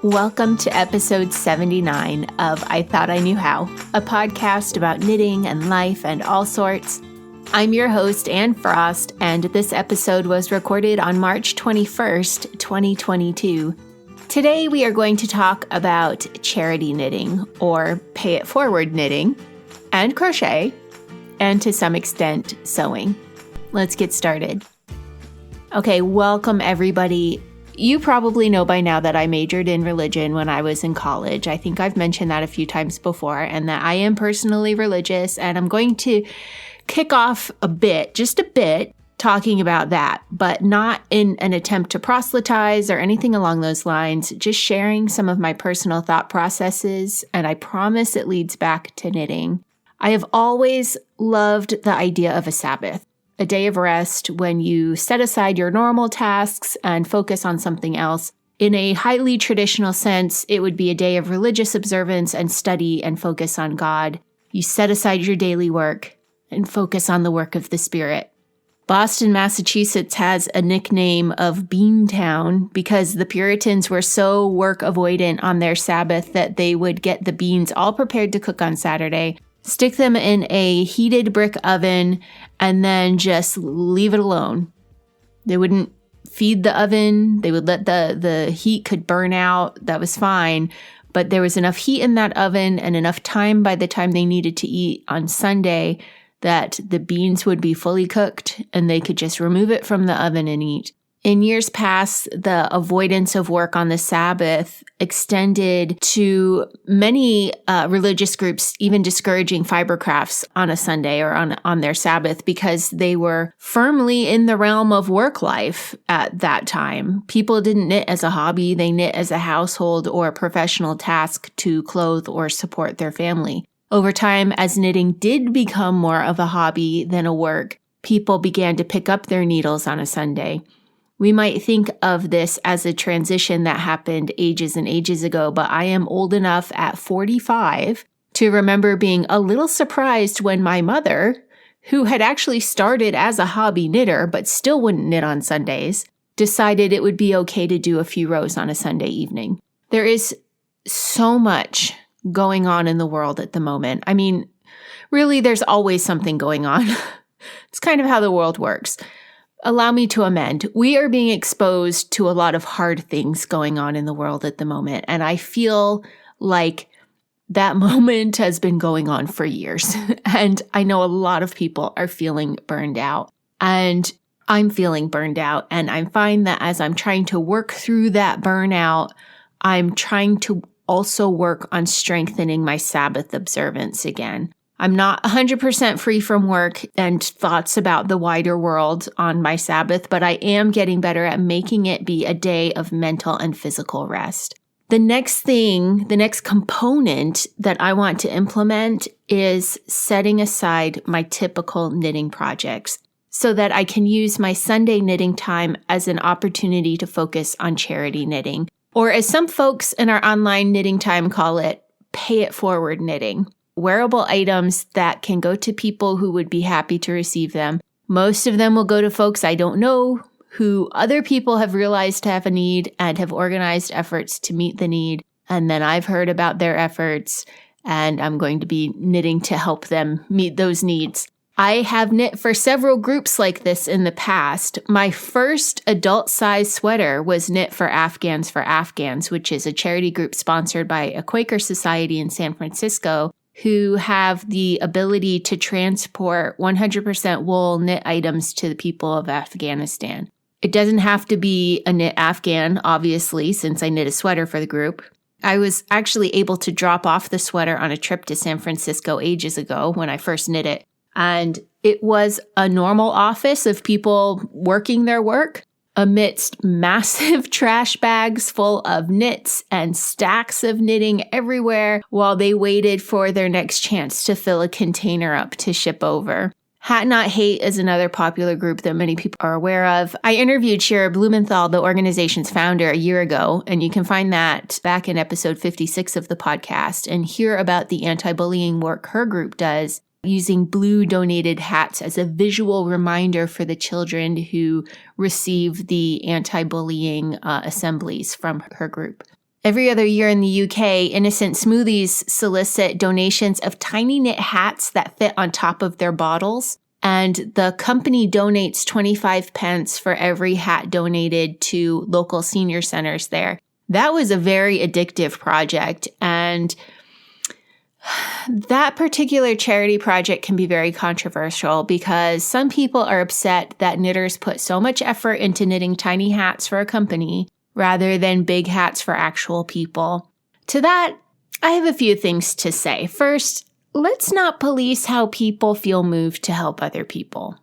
Welcome to episode 79 of I Thought I Knew How, a podcast about knitting and life and all sorts. I'm your host, Anne Frost, and this episode was recorded on March 21st, 2022. Today we are going to talk about charity knitting, or pay it forward knitting, and crochet, and to some extent, sewing. Let's get started. Okay, welcome everybody. You probably know by now that I majored in religion when I was in college. I think I've mentioned that a few times before, and that I am personally religious, and I'm going to kick off just a bit, talking about that, but not in an attempt to proselytize or anything along those lines, just sharing some of my personal thought processes, and I promise it leads back to knitting. I have always loved the idea of a Sabbath. A day of rest when you set aside your normal tasks and focus on something else. In a highly traditional sense, it would be a day of religious observance and study and focus on God. You set aside your daily work and focus on the work of the Spirit. Boston, Massachusetts has a nickname of Beantown because the Puritans were so work avoidant on their Sabbath that they would get the beans all prepared to cook on Saturday, stick them in a heated brick oven, and then just leave it alone. They wouldn't feed the oven. They would let the heat could burn out. That was fine. But there was enough heat in that oven and enough time by the time they needed to eat on Sunday that the beans would be fully cooked and they could just remove it from the oven and eat. In years past, the avoidance of work on the Sabbath extended to many religious groups, even discouraging fiber crafts on a Sunday or on their Sabbath because they were firmly in the realm of work life at that time. People didn't knit as a hobby. They knit as a household or a professional task to clothe or support their family. Over time, as knitting did become more of a hobby than a work, people began to pick up their needles on a Sunday. We might think of this as a transition that happened ages and ages ago, but I am old enough at 45 to remember being a little surprised when my mother, who had actually started as a hobby knitter but still wouldn't knit on Sundays, decided it would be okay to do a few rows on a Sunday evening. There is so much going on in the world at the moment. I mean, really, there's always something going on. It's kind of how the world works. Allow me to amend. We are being exposed to a lot of hard things going on in the world at the moment, and I feel like that moment has been going on for years. And I know a lot of people are feeling burned out, and I'm feeling burned out. And I find that as I'm trying to work through that burnout, I'm trying to also work on strengthening my Sabbath observance again. I'm not 100% free from work and thoughts about the wider world on my Sabbath, but I am getting better at making it be a day of mental and physical rest. The next component that I want to implement is setting aside my typical knitting projects so that I can use my Sunday knitting time as an opportunity to focus on charity knitting, or as some folks in our online knitting time call it, pay it forward knitting. Wearable items that can go to people who would be happy to receive them. Most of them will go to folks I don't know, who other people have realized to have a need and have organized efforts to meet the need. And then I've heard about their efforts, and I'm going to be knitting to help them meet those needs. I have knit for several groups like this in the past. My first adult-sized sweater was knit for Afghans, which is a charity group sponsored by a Quaker society in San Francisco, who have the ability to transport 100% wool knit items to the people of Afghanistan. It doesn't have to be a knit Afghan, obviously, since I knit a sweater for the group. I was actually able to drop off the sweater on a trip to San Francisco ages ago when I first knit it. And it was a normal office of people working their work amidst massive trash bags full of knits and stacks of knitting everywhere while they waited for their next chance to fill a container up to ship over. Hat Not Hate is another popular group that many people are aware of. I interviewed Shira Blumenthal, the organization's founder, a year ago, and you can find that back in episode 56 of the podcast and hear about the anti-bullying work her group does, using blue donated hats as a visual reminder for the children who receive the anti-bullying assemblies from her group. Every other year in the UK, Innocent Smoothies solicit donations of tiny knit hats that fit on top of their bottles. And the company donates 25 pence for every hat donated to local senior centers there. That was a very addictive project. And that particular charity project can be very controversial because some people are upset that knitters put so much effort into knitting tiny hats for a company rather than big hats for actual people. To that, I have a few things to say. First, let's not police how people feel moved to help other people.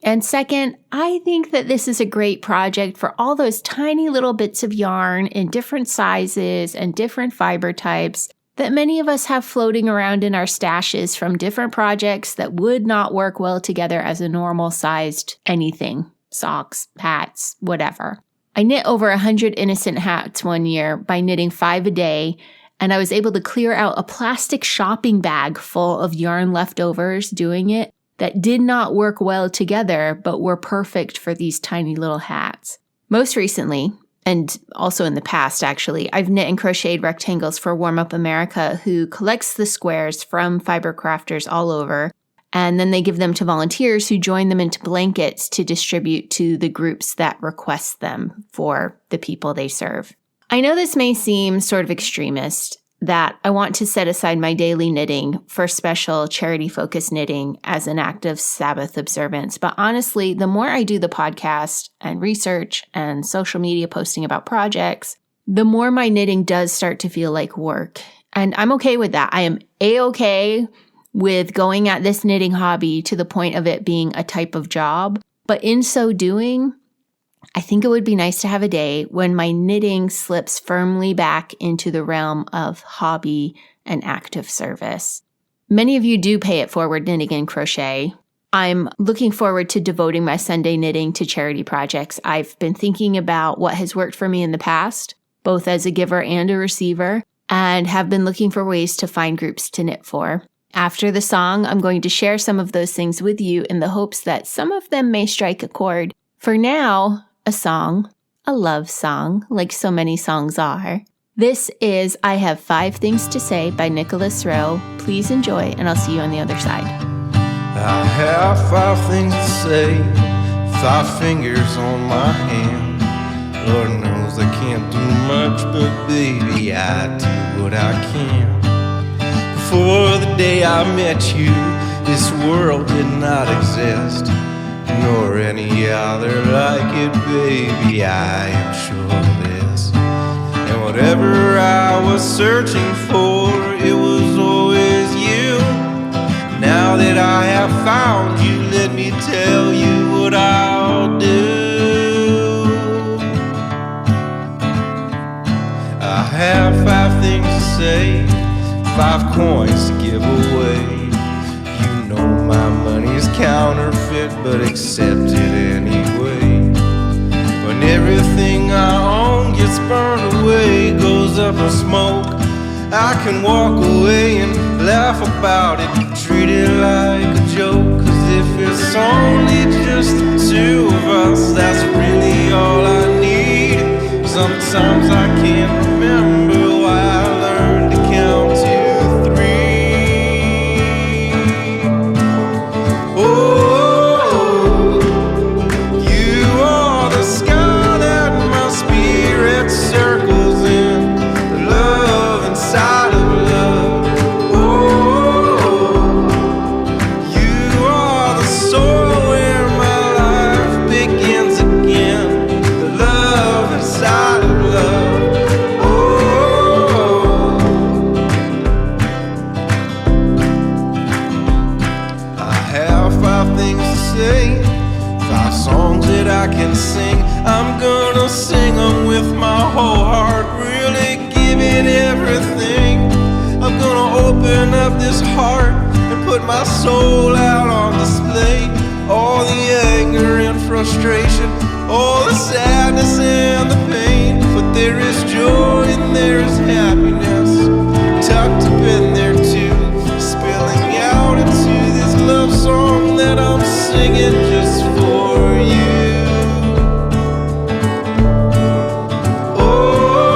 And second, I think that this is a great project for all those tiny little bits of yarn in different sizes and different fiber types that many of us have floating around in our stashes from different projects that would not work well together as a normal-sized anything. Socks, hats, whatever. I knit over 100 Innocent hats one year by knitting 5 a day, and I was able to clear out a plastic shopping bag full of yarn leftovers doing it that did not work well together, but were perfect for these tiny little hats. Most recently, and also in the past actually, I've knit and crocheted rectangles for Warm Up America, who collects the squares from fiber crafters all over, and then they give them to volunteers who join them into blankets to distribute to the groups that request them for the people they serve. I know this may seem sort of extremist, that I want to set aside my daily knitting for special charity-focused knitting as an act of Sabbath observance. But honestly, the more I do the podcast and research and social media posting about projects, the more my knitting does start to feel like work. And I'm okay with that. I am A-okay with going at this knitting hobby to the point of it being a type of job. But in so doing, I think it would be nice to have a day when my knitting slips firmly back into the realm of hobby and active service. Many of you do pay it forward knitting and crochet. I'm looking forward to devoting my Sunday knitting to charity projects. I've been thinking about what has worked for me in the past, both as a giver and a receiver, and have been looking for ways to find groups to knit for. After the song, I'm going to share some of those things with you in the hopes that some of them may strike a chord. For now, a song, a love song, like so many songs are. This is I Have 5 Things to Say by Nicholas Rowe. Please enjoy, and I'll see you on the other side. I have 5 things to say, 5 fingers on my hand. Lord knows I can't do much, but baby, I do what I can. Before the day I met you, this world did not exist, nor any other like it, baby, I am sure of this. And whatever I was searching for, it was always you. Now that I have found you, let me tell you what I'll do. I have 5 things to say, 5 coins to give away. You know my money's counterfeit, but accept it anyway. When everything I own gets burned away, goes up in smoke, I can walk away and laugh about it, treat it like a joke. Cause if it's only just the 2 of us, that's really all I need. Sometimes I can't remember why I learned to count to 3. Oh, you are the sky that my spirit circles in, the love inside of love. Oh, you are the soil where my life begins again, the love inside of love. Oh, I have 5 things to say, 5 songs that I can sing. I'm gonna sing them with my whole heart, really giving everything. I'm gonna open up this heart and put my soul out on display. All the anger and frustration, all the sadness and the pain. But there is joy and there is happiness tucked up in there too, spilling out into this love song that I'm singing just for you. Oh,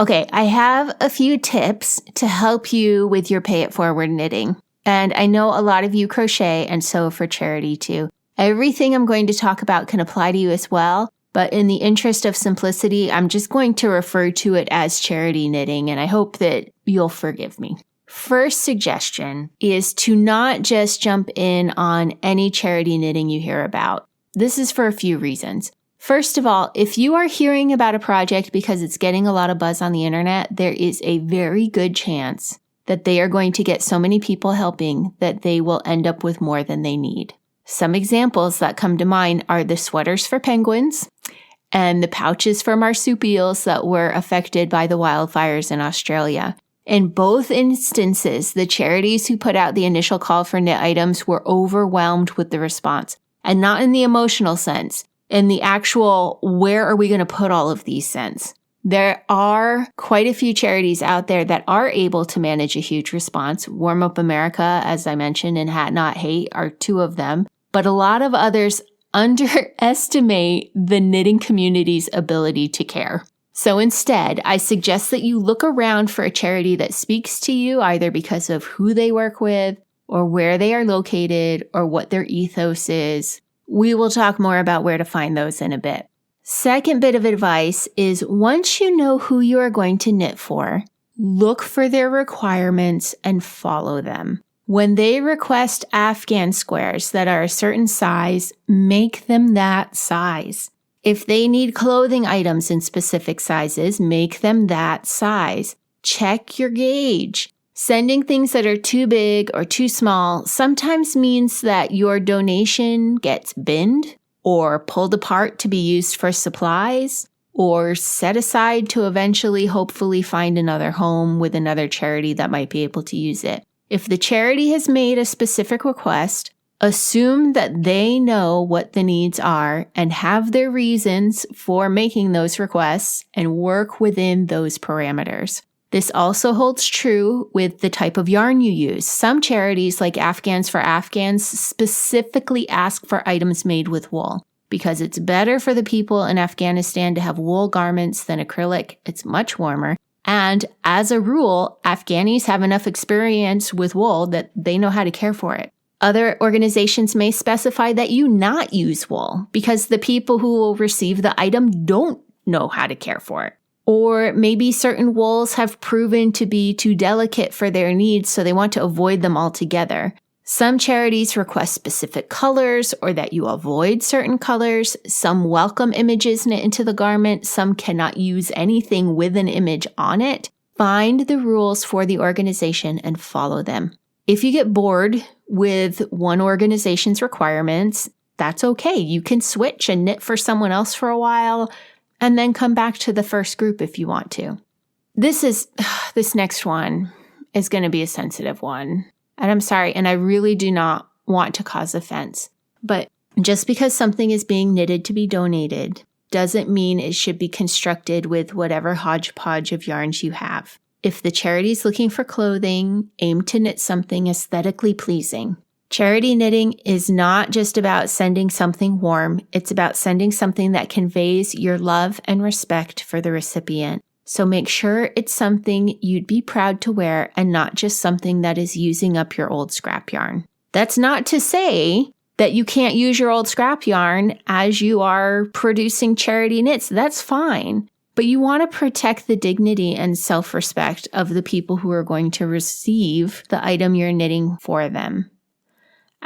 Okay, I have a few tips to help you with your pay it forward knitting. And I know a lot of you crochet and sew for charity too. Everything I'm going to talk about can apply to you as well, but in the interest of simplicity, I'm just going to refer to it as charity knitting, and I hope that you'll forgive me. First suggestion is to not just jump in on any charity knitting you hear about. This is for a few reasons. First of all, if you are hearing about a project because it's getting a lot of buzz on the internet, there is a very good chance that they are going to get so many people helping that they will end up with more than they need. Some examples that come to mind are the sweaters for penguins and the pouches for marsupials that were affected by the wildfires in Australia. In both instances, the charities who put out the initial call for knit items were overwhelmed with the response, and not in the emotional sense, in the actual where are we going to put all of these sense. There are quite a few charities out there that are able to manage a huge response. Warm Up America, as I mentioned, and Hat Not Hate are two of them. But a lot of others underestimate the knitting community's ability to care. So instead, I suggest that you look around for a charity that speaks to you, either because of who they work with, or where they are located, or what their ethos is. We will talk more about where to find those in a bit. Second bit of advice is once you know who you are going to knit for, look for their requirements and follow them. When they request Afghan squares that are a certain size, make them that size. If they need clothing items in specific sizes, make them that size. Check your gauge. Sending things that are too big or too small sometimes means that your donation gets binned or pulled apart to be used for supplies or set aside to eventually hopefully find another home with another charity that might be able to use it. If the charity has made a specific request, assume that they know what the needs are and have their reasons for making those requests and work within those parameters. This also holds true with the type of yarn you use. Some charities, like Afghans for Afghans, specifically ask for items made with wool because it's better for the people in Afghanistan to have wool garments than acrylic. It's much warmer. And as a rule, Afghanis have enough experience with wool that they know how to care for it. Other organizations may specify that you not use wool because the people who will receive the item don't know how to care for it. Or maybe certain wools have proven to be too delicate for their needs, so they want to avoid them altogether. Some charities request specific colors or that you avoid certain colors. Some welcome images knit into the garment. Some cannot use anything with an image on it. Find the rules for the organization and follow them. If you get bored with one organization's requirements, that's okay. You can switch and knit for someone else for a while and then come back to the first group if you want to. This next one is going to be a sensitive one. And I'm sorry, and I really do not want to cause offense. But just because something is being knitted to be donated doesn't mean it should be constructed with whatever hodgepodge of yarns you have. If the charity is looking for clothing, aim to knit something aesthetically pleasing. Charity knitting is not just about sending something warm. It's about sending something that conveys your love and respect for the recipient. So make sure it's something you'd be proud to wear and not just something that is using up your old scrap yarn. That's not to say that you can't use your old scrap yarn as you are producing charity knits. That's fine. But you want to protect the dignity and self-respect of the people who are going to receive the item you're knitting for them.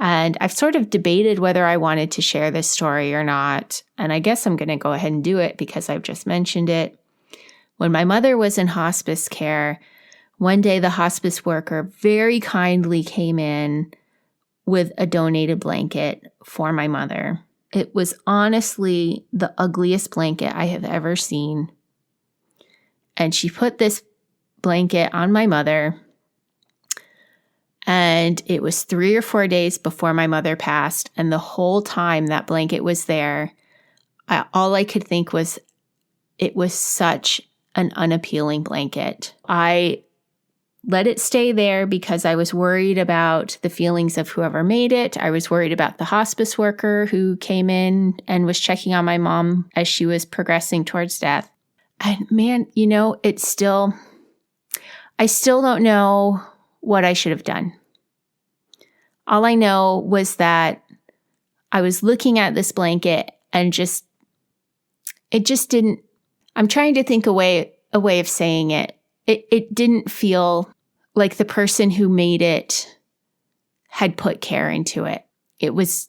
And I've sort of debated whether I wanted to share this story or not. And I guess I'm going to go ahead and do it because I've just mentioned it. When my mother was in hospice care, one day the hospice worker very kindly came in with a donated blanket for my mother. It was honestly the ugliest blanket I have ever seen. And she put this blanket on my mother. And it was 3 or 4 days before my mother passed. And the whole time that blanket was there, all I could think was it was such an unappealing blanket. I let it stay there because I was worried about the feelings of whoever made it. I was worried about the hospice worker who came in and was checking on my mom as she was progressing towards death. And man, I still don't know what I should have done. All I know was that I was looking at this blanket and it just didn't, I'm trying to think a way of saying it. It didn't feel like the person who made it had put care into it. It was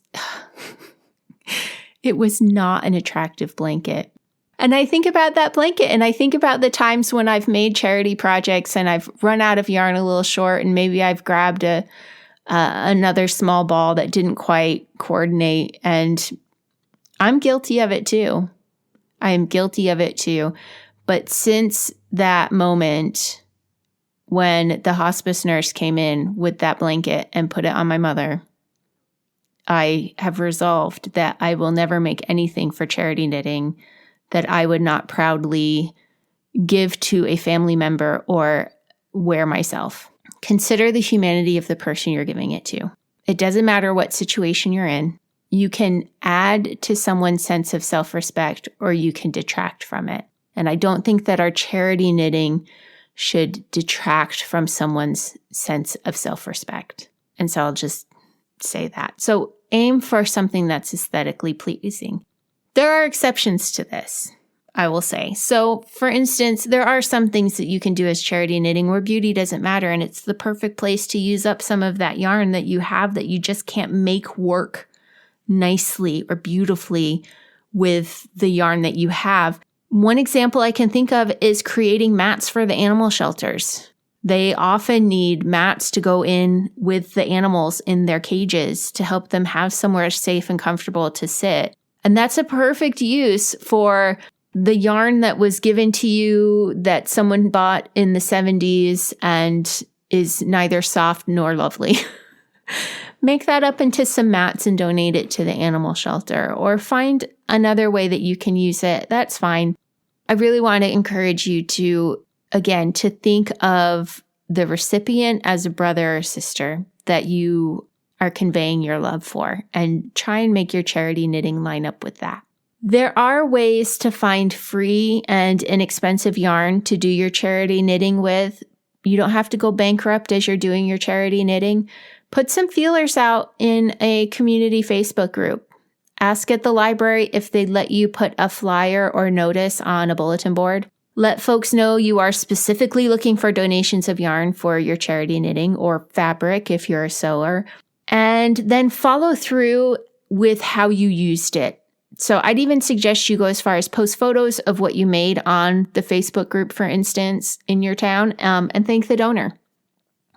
not an attractive blanket. And I think about that blanket and I think about the times when I've made charity projects and I've run out of yarn a little short and maybe I've grabbed another small ball that didn't quite coordinate. And I'm guilty of it too. I am guilty of it too. But since that moment when the hospice nurse came in with that blanket and put it on my mother, I have resolved that I will never make anything for charity knitting that I would not proudly give to a family member or wear myself. Consider the humanity of the person you're giving it to. It doesn't matter what situation you're in. You can add to someone's sense of self-respect or you can detract from it. And I don't think that our charity knitting should detract from someone's sense of self-respect. And so I'll just say that. So aim for something that's aesthetically pleasing. There are exceptions to this, I will say. So, for instance, there are some things that you can do as charity knitting where beauty doesn't matter, and it's the perfect place to use up some of that yarn that you have that you just can't make work nicely or beautifully with the yarn that you have. One example I can think of is creating mats for the animal shelters. They often need mats to go in with the animals in their cages to help them have somewhere safe and comfortable to sit. And that's a perfect use for the yarn that was given to you that someone bought in the 70s and is neither soft nor lovely. Make that up into some mats and donate it to the animal shelter, or find another way that you can use it. That's fine. I really want to encourage you to, again, to think of the recipient as a brother or sister that you are conveying your love for, and try and make your charity knitting line up with that. There are ways to find free and inexpensive yarn to do your charity knitting with. You don't have to go bankrupt as you're doing your charity knitting. Put some feelers out in a community Facebook group. Ask at the library if they'd let you put a flyer or notice on a bulletin board. Let folks know you are specifically looking for donations of yarn for your charity knitting or fabric if you're a sewer. And then follow through with how you used it. So I'd even suggest you go as far as post photos of what you made on the Facebook group, for instance, in your town, and thank the donor.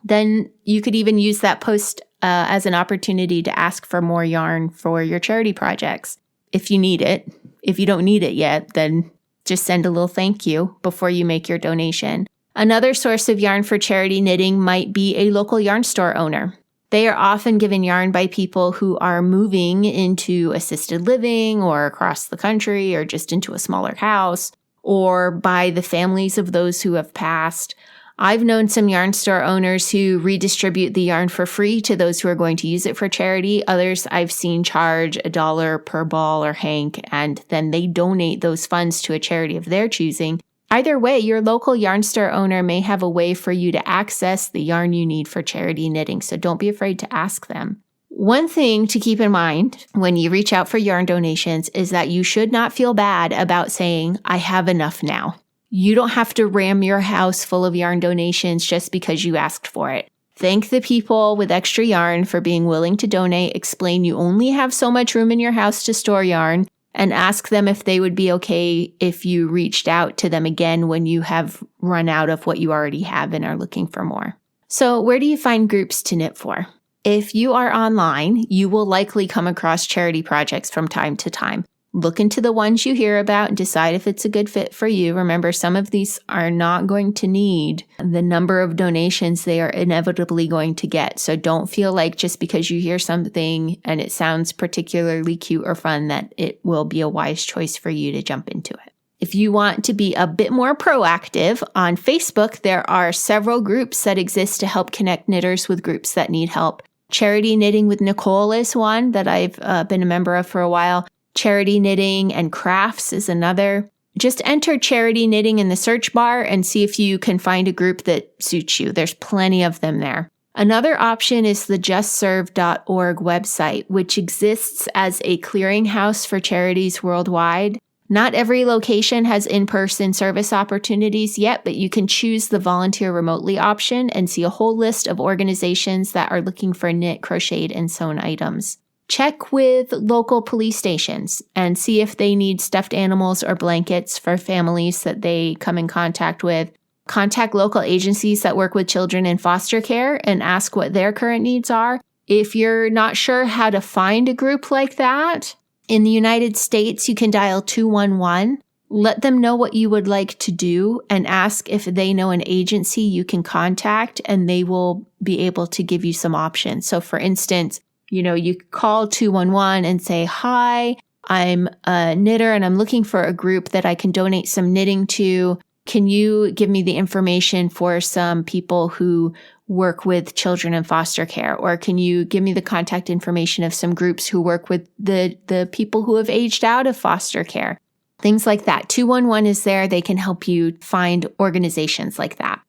Then you could even use that post as an opportunity to ask for more yarn for your charity projects if you need it. If you don't need it yet, then just send a little thank you before you make your donation. Another source of yarn for charity knitting might be a local yarn store owner. They are often given yarn by people who are moving into assisted living or across the country or just into a smaller house, or by the families of those who have passed. I've known some yarn store owners who redistribute the yarn for free to those who are going to use it for charity. Others I've seen charge $1 per ball or hank, and then they donate those funds to a charity of their choosing. Either way, your local yarn store owner may have a way for you to access the yarn you need for charity knitting, so don't be afraid to ask them. One thing to keep in mind when you reach out for yarn donations is that you should not feel bad about saying, I have enough now. You don't have to ram your house full of yarn donations just because you asked for it. Thank the people with extra yarn for being willing to donate. Explain you only have so much room in your house to store yarn, and ask them if they would be okay if you reached out to them again when you have run out of what you already have and are looking for more. So where do you find groups to knit for? If you are online, you will likely come across charity projects from time to time. Look into the ones you hear about and decide if it's a good fit for you. Remember, some of these are not going to need the number of donations they are inevitably going to get. So don't feel like just because you hear something and it sounds particularly cute or fun that it will be a wise choice for you to jump into it. If you want to be a bit more proactive, on Facebook, there are several groups that exist to help connect knitters with groups that need help. Charity Knitting with Nicole is one that I've been a member of for a while. Charity Knitting and Crafts is another. Just enter charity knitting in the search bar and see if you can find a group that suits you. There's plenty of them there. Another option is the justserve.org website, which exists as a clearinghouse for charities worldwide. Not every location has in-person service opportunities yet, but you can choose the volunteer remotely option and see a whole list of organizations that are looking for knit, crocheted, and sewn items. Check with local police stations and see if they need stuffed animals or blankets for families that they come in contact with. Contact local agencies that work with children in foster care and ask what their current needs are. If you're not sure how to find a group like that, in the United States, you can dial 211. Let them know what you would like to do and ask if they know an agency you can contact, and they will be able to give you some options. So for instance, you call 211 and say, "Hi, I'm a knitter and I'm looking for a group that I can donate some knitting to. Can you give me the information for some people who work with children in foster care? Or can you give me the contact information of some groups who work with the people who have aged out of foster care?" Things like that. 211 is there. They can help you find organizations like that.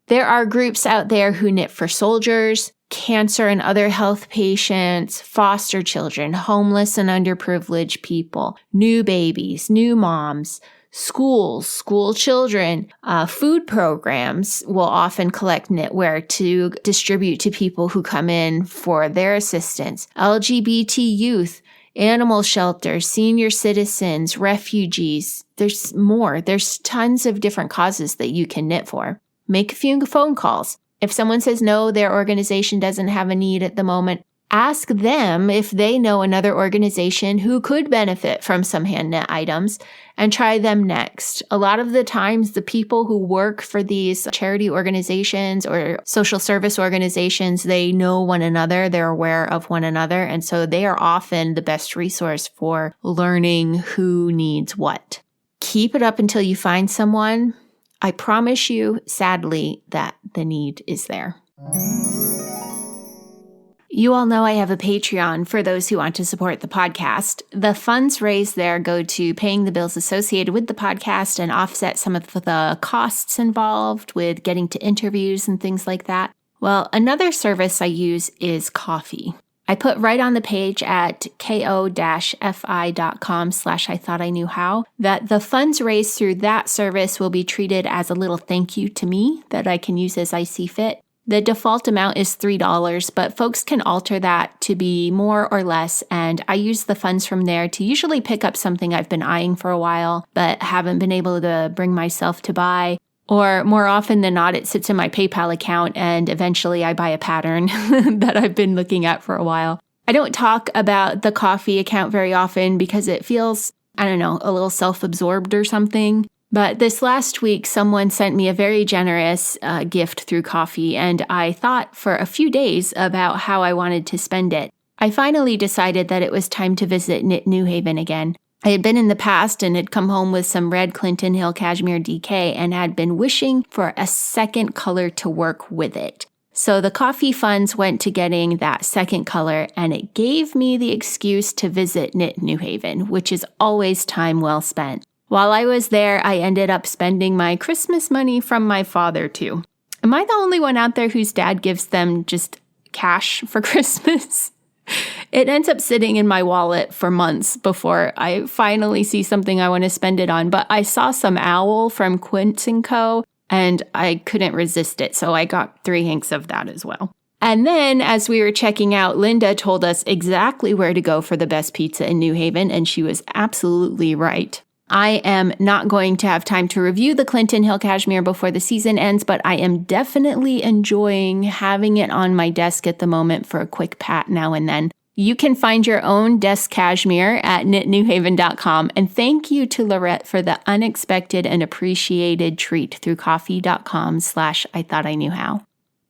There are groups out there who knit for soldiers, cancer and other health patients, foster children, homeless and underprivileged people, new babies, new moms, schools, school children. Food programs will often collect knitwear to distribute to people who come in for their assistance. LGBT youth, animal shelters, senior citizens, refugees. There's more. There's tons of different causes that you can knit for. Make a few phone calls. If someone says no, their organization doesn't have a need at the moment, ask them if they know another organization who could benefit from some hand knit items and try them next. A lot of the times, the people who work for these charity organizations or social service organizations, they know one another, they're aware of one another, and so they are often the best resource for learning who needs what. Keep it up until you find someone. I promise you, sadly, that the need is there. You all know I have a Patreon for those who want to support the podcast. The funds raised there go to paying the bills associated with the podcast and offset some of the costs involved with getting to interviews and things like that. Well, another service I use is coffee. I put right on the page at ko-fi.com/I-thought-I-knew-how that the funds raised through that service will be treated as a little thank you to me that I can use as I see fit. The default amount is $3, but folks can alter that to be more or less, and I use the funds from there to usually pick up something I've been eyeing for a while but haven't been able to bring myself to buy. Or more often than not, it sits in my PayPal account and eventually I buy a pattern that I've been looking at for a while. I don't talk about the coffee account very often because it feels, a little self-absorbed or something. But this last week, someone sent me a very generous gift through coffee, and I thought for a few days about how I wanted to spend it. I finally decided that it was time to visit Knit New Haven again. I had been in the past and had come home with some red Clinton Hill Cashmere DK and had been wishing for a second color to work with it. So the coffee funds went to getting that second color, and it gave me the excuse to visit Knit New Haven, which is always time well spent. While I was there, I ended up spending my Christmas money from my father too. Am I the only one out there whose dad gives them just cash for Christmas? It ends up sitting in my wallet for months before I finally see something I want to spend it on. But I saw some owl from Quince & Co. and I couldn't resist it. So I got 3 hanks of that as well. And then as we were checking out, Linda told us exactly where to go for the best pizza in New Haven. And she was absolutely right. I am not going to have time to review the Clinton Hill Cashmere before the season ends, but I am definitely enjoying having it on my desk at the moment for a quick pat now and then. You can find your own desk cashmere at knitnewhaven.com, and thank you to Lorette for the unexpected and appreciated treat through coffee.com/I-thought-I-knew-how.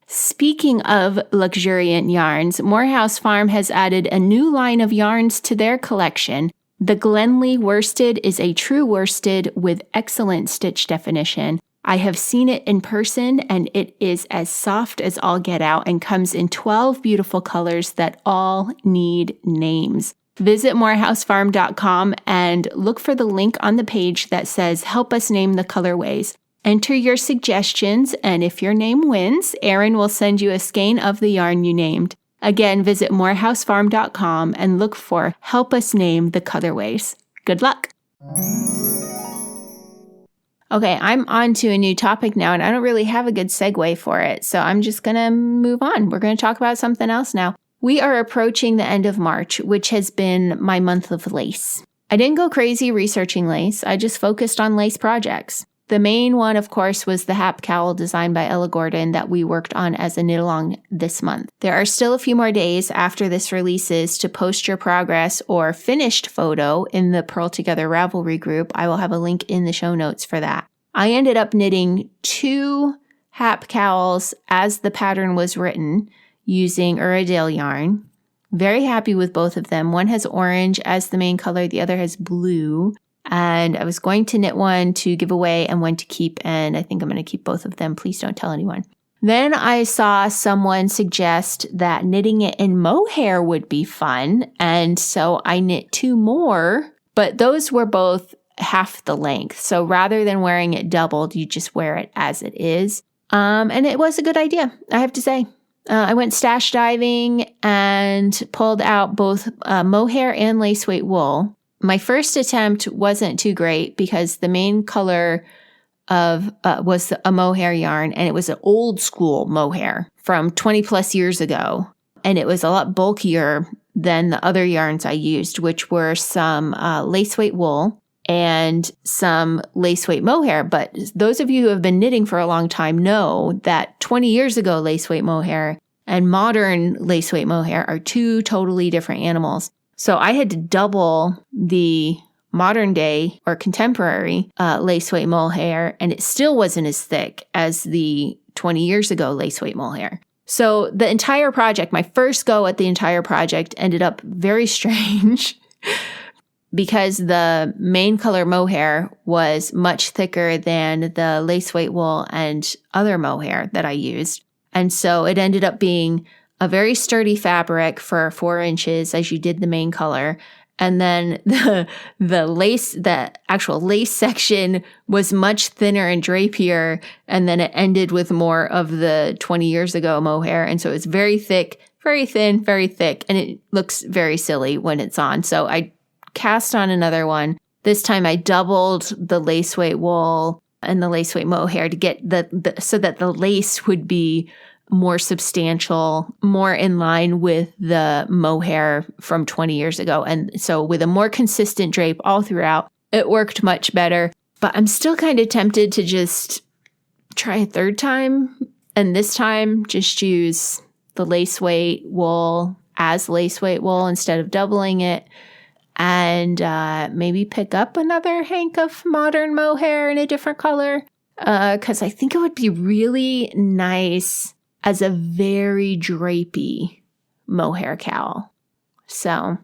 Speaking of luxuriant yarns, Morehouse Farm has added a new line of yarns to their collection. The Glenleigh Worsted is a true worsted with excellent stitch definition. I have seen it in person and it is as soft as all get out and comes in 12 beautiful colors that all need names. Visit morehousefarm.com and look for the link on the page that says help us name the colorways. Enter your suggestions, and if your name wins, Erin will send you a skein of the yarn you named. Again, visit morehousefarm.com and look for help us name the colorways. Good luck. Okay, I'm on to a new topic now, and I don't really have a good segue for it, so I'm just going to move on. We're going to talk about something else now. We are approaching the end of March, which has been my month of lace. I didn't go crazy researching lace. I just focused on lace projects. The main one, of course, was the Hap Cowl designed by Ella Gordon that we worked on as a knit-along this month. There are still a few more days after this releases to post your progress or finished photo in the Purl Together Ravelry group. I will have a link in the show notes for that. I ended up knitting 2 Hap Cowls as the pattern was written using Uradale Yarn. Very happy with both of them. One has orange as the main color, the other has blue. And I was going to knit one to give away and one to keep, and I think I'm going to keep both of them. Please don't tell anyone. Then I saw someone suggest that knitting it in mohair would be fun, and so I knit 2 more, but those were both half the length. So rather than wearing it doubled, you just wear it as it is. And it was a good idea, I have to say. I went stash diving and pulled out both mohair and lace weight wool. My first attempt wasn't too great because the main color was a mohair yarn, and it was an old school mohair from 20 plus years ago. And it was a lot bulkier than the other yarns I used, which were some lace weight wool and some lace weight mohair. But those of you who have been knitting for a long time know that 20 years ago lace weight mohair and modern lace weight mohair are 2 totally different animals. So I had to double the modern day or contemporary lace weight mohair, and it still wasn't as thick as the 20 years ago lace weight mohair. So the entire project, my first go at the entire project, ended up very strange because the main color mohair was much thicker than the lace weight wool and other mohair that I used. And so it ended up being a very sturdy fabric for 4 inches as you did the main color. And then the actual lace section was much thinner and drapier. And then it ended with more of the 20 years ago mohair. And so it's very thick, very thin, very thick. And it looks very silly when it's on. So I cast on another one. This time I doubled the lace weight wool and the lace weight mohair to get so that the lace would be more substantial, more in line with the mohair from 20 years ago. And so with a more consistent drape all throughout, it worked much better. But I'm still kind of tempted to just try a third time. And this time just use the lace weight wool as lace weight wool instead of doubling it. And maybe pick up another hank of modern mohair in a different color. Because I think it would be really nice as a very drapey mohair cowl. So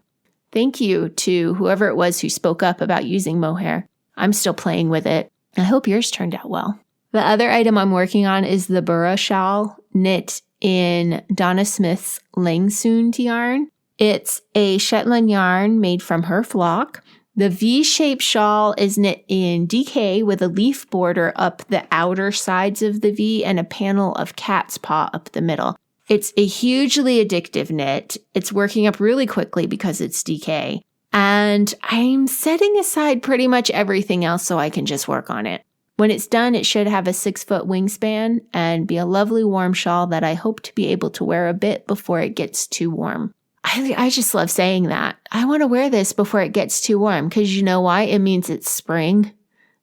thank you to whoever it was who spoke up about using mohair. I'm still playing with it. I hope yours turned out well. The other item I'm working on is the Brough shawl knit in Donna Smith's Langsoond Yarn. It's a Shetland yarn made from her flock. The V-shaped shawl is knit in DK with a leaf border up the outer sides of the V and a panel of cat's paw up the middle. It's a hugely addictive knit. It's working up really quickly because it's DK. And I'm setting aside pretty much everything else so I can just work on it. When it's done, it should have a 6-foot wingspan and be a lovely warm shawl that I hope to be able to wear a bit before it gets too warm. I just love saying that. I want to wear this before it gets too warm because you know why? It means it's spring.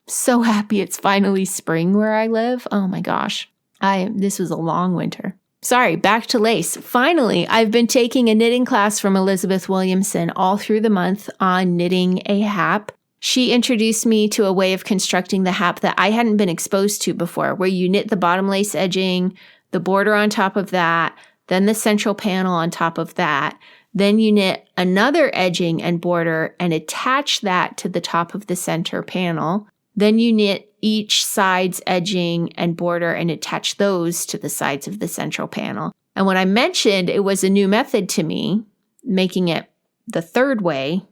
So happy it's finally spring where I live. Oh my gosh. This was a long winter. Sorry, back to lace. Finally, I've been taking a knitting class from Elizabeth Williamson all through the month on knitting a hap. She introduced me to a way of constructing the hap that I hadn't been exposed to before, where you knit the bottom lace edging, the border on top of that, then the central panel on top of that. Then you knit another edging and border and attach that to the top of the center panel. Then you knit each side's edging and border and attach those to the sides of the central panel. And when I mentioned it was a new method to me, making it the third way,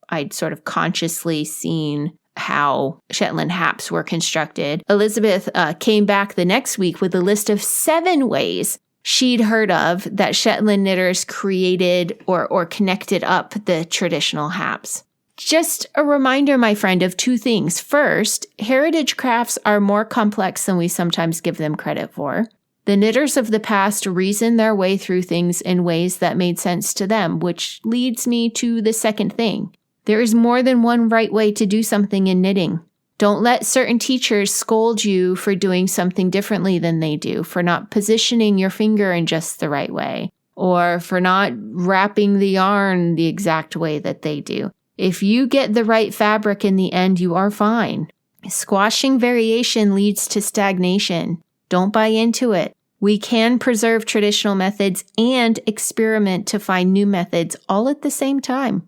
I'd sort of consciously seen how Shetland haps were constructed. Elizabeth came back the next week with a list of 7 ways she'd heard of that Shetland knitters created or connected up the traditional haps. Just a reminder, my friend, of 2 things. First, heritage crafts are more complex than we sometimes give them credit for. The knitters of the past reasoned their way through things in ways that made sense to them, which leads me to the second thing. There is more than one right way to do something in knitting. Don't let certain teachers scold you for doing something differently than they do, for not positioning your finger in just the right way, or for not wrapping the yarn the exact way that they do. If you get the right fabric in the end, you are fine. Squashing variation leads to stagnation. Don't buy into it. We can preserve traditional methods and experiment to find new methods all at the same time.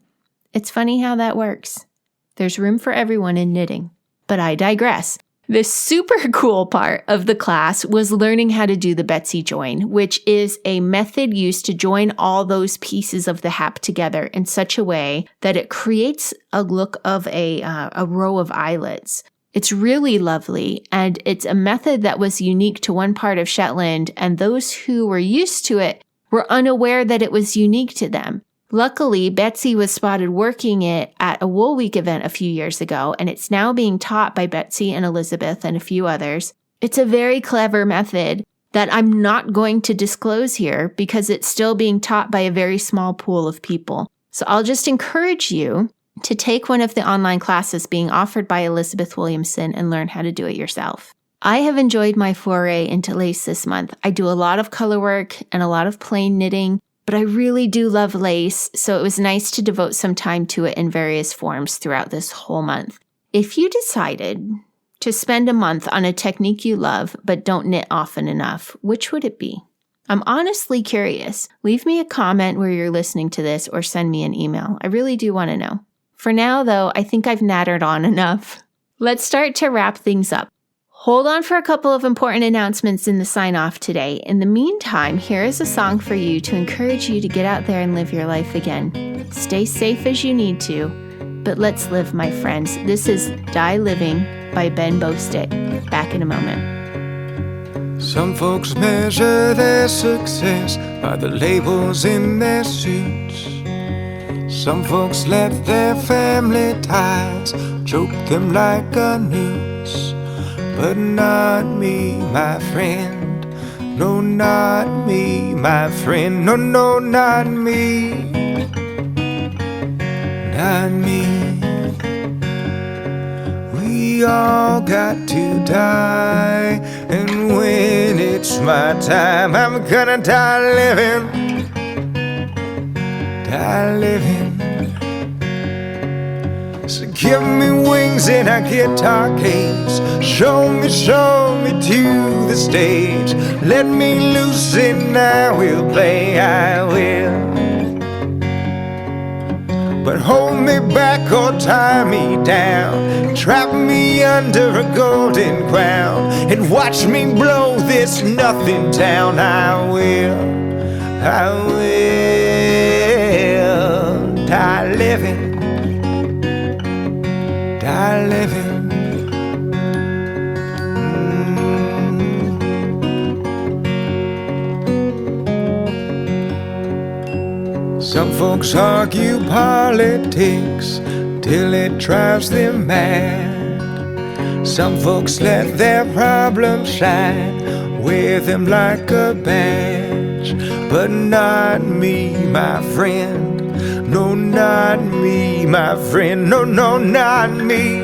It's funny how that works. There's room for everyone in knitting. But I digress. The super cool part of the class was learning how to do the Betsy join, which is a method used to join all those pieces of the hap together in such a way that it creates a look of a row of eyelets. It's really lovely, and it's a method that was unique to one part of Shetland, and those who were used to it were unaware that it was unique to them. Luckily, Betsy was spotted working it at a Wool Week event a few years ago, and it's now being taught by Betsy and Elizabeth and a few others. It's a very clever method that I'm not going to disclose here because it's still being taught by a very small pool of people. So I'll just encourage you to take one of the online classes being offered by Elizabeth Williamson and learn how to do it yourself. I have enjoyed my foray into lace this month. I do a lot of color work and a lot of plain knitting, but I really do love lace, so it was nice to devote some time to it in various forms throughout this whole month. If you decided to spend a month on a technique you love but don't knit often enough, which would it be? I'm honestly curious. Leave me a comment where you're listening to this or send me an email. I really do want to know. For now, though, I think I've nattered on enough. Let's start to wrap things up. Hold on for a couple of important announcements in the sign-off today. In the meantime, here is a song for you to encourage you to get out there and live your life again. Stay safe as you need to, but let's live, my friends. This is Die Living by Ben Bostick. Back in a moment. Some folks measure their success by the labels in their suits. Some folks let their family ties choke them like a noose. But not me, my friend. No, not me, my friend. No, no, not me. Not me. We all got to die, and when it's my time, I'm gonna die living. Die living. So give me wings in a guitar case. Show me to the stage. Let me loose and I will play, I will. But hold me back or tie me down. Trap me under a golden crown and watch me blow this nothing town. I will die living. Die living. Some folks argue politics till it drives them mad. Some folks let their problems shine, wear them like a badge. But not me, my friend. No, not me, my friend. No, no, not me.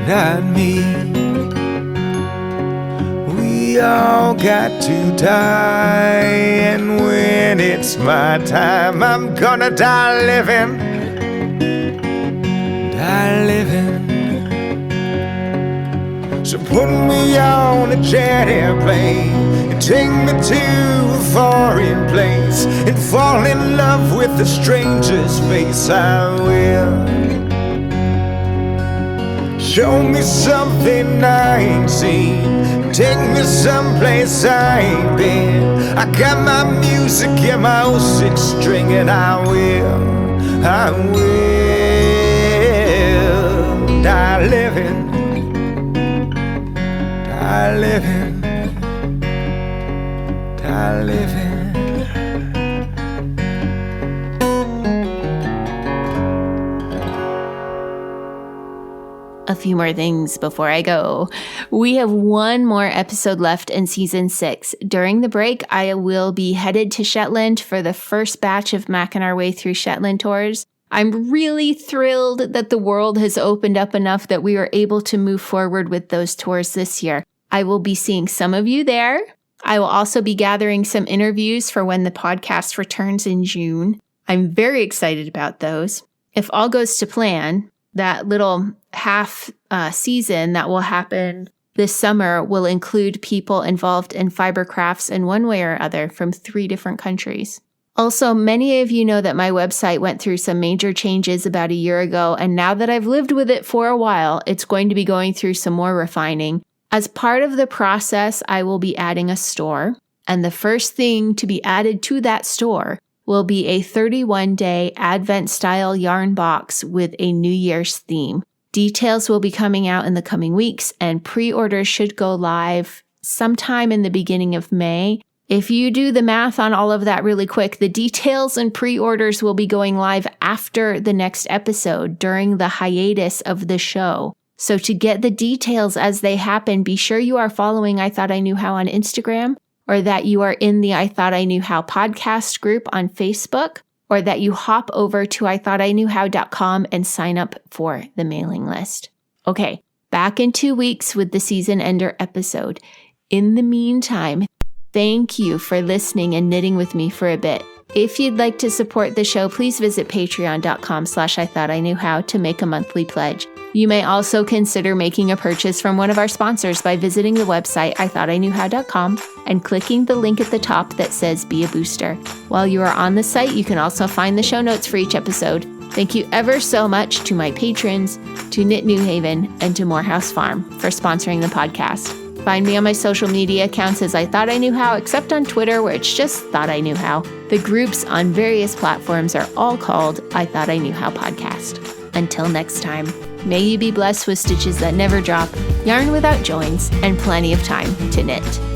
Not me. We all got to die, and when it's my time, I'm gonna die living. Die living. So put me on a jet airplane and take me to a foreign place and fall in love with a stranger's face. I will. Show me something I ain't seen. take me someplace I ain't been. I got my music and my old 6-string, and I will die living, die living, die living. A few more things before I go. We have one more episode left in season 6. During the break, I will be headed to Shetland for the first batch of Macking Our Way Through Shetland tours. I'm really thrilled that the world has opened up enough that we are able to move forward with those tours this year. I will be seeing some of you there. I will also be gathering some interviews for when the podcast returns in June. I'm very excited about those. If all goes to plan, that little half season that will happen this summer will include people involved in fiber crafts in one way or other from 3 different countries. Also, many of you know that my website went through some major changes about a year ago, and now that I've lived with it for a while, it's going to be going through some more refining. As part of the process, I will be adding a store, and the first thing to be added to that store will be a 31-day Advent-style yarn box with a New Year's theme. Details will be coming out in the coming weeks, and pre-orders should go live sometime in the beginning of May. If you do the math on all of that really quick, the details and pre-orders will be going live after the next episode during the hiatus of the show. So to get the details as they happen, be sure you are following I Thought I Knew How on Instagram, or that you are in the I Thought I Knew How podcast group on Facebook, or that you hop over to IThoughtIKnewHow.com and sign up for the mailing list. Okay, back in 2 weeks with the season ender episode. In the meantime, thank you for listening and knitting with me for a bit. If you'd like to support the show, please visit patreon.com/IThoughtIKnewHow to make a monthly pledge. You may also consider making a purchase from one of our sponsors by visiting the website IThoughtIKnewHow.com and clicking the link at the top that says Be a Booster. While you are on the site, you can also find the show notes for each episode. Thank you ever so much to my patrons, to Knit New Haven, and to Morehouse Farm for sponsoring the podcast. Find me on my social media accounts as I Thought I Knew How, except on Twitter, where it's just Thought I Knew How. The groups on various platforms are all called I Thought I Knew How Podcast. Until next time, may you be blessed with stitches that never drop, yarn without joins, and plenty of time to knit.